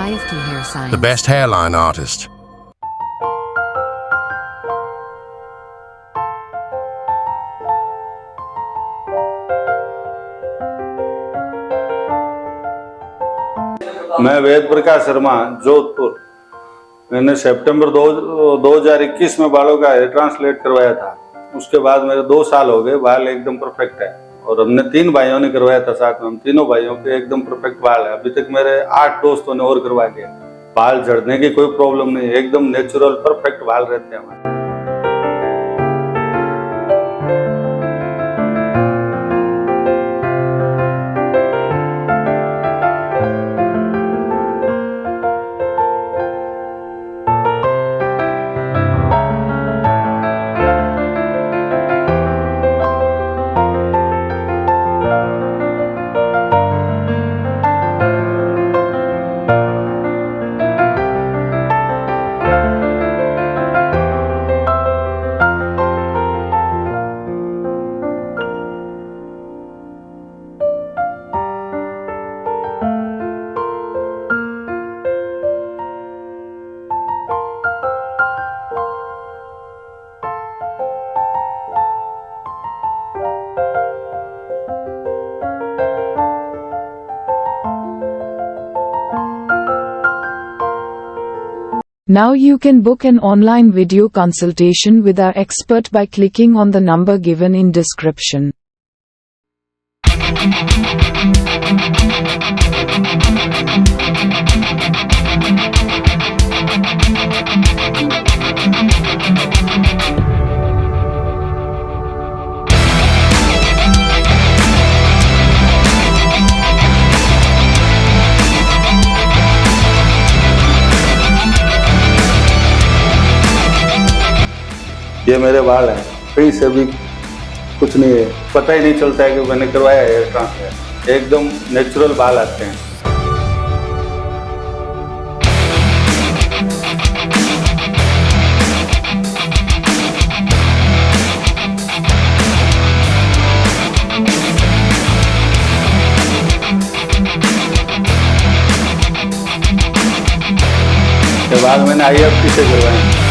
IFT Hair Science. the best hairline artist. मैं वेद प्रकाश शर्मा, जोधपुर। मैंने सितंबर 2021 में बालों का हेयर ट्रांसप्लांट करवाया था। उसके बाद मेरे 2 साल हो गए, बाल एकदम परफेक्ट है। और हमने 3 भाइयों ने करवाया था साथ में, हम तीनों भाइयों के एकदम परफेक्ट बाल है। अभी तक मेरे 8 दोस्तों ने और करवा दिया। बाल झड़ने की कोई प्रॉब्लम नहीं है, एकदम नेचुरल परफेक्ट बाल रहते हैं हमारे। Now you can book an online video consultation with our expert by clicking on the number given in description. ये मेरे बाल हैं, कहीं से भी कुछ नहीं है, पता ही नहीं चलता है कि मैंने करवाया है हेयर ट्रांसप्लांट। एकदम नेचुरल बाल आते हैं। ये बाल मैंने IFT से करवाए हैं।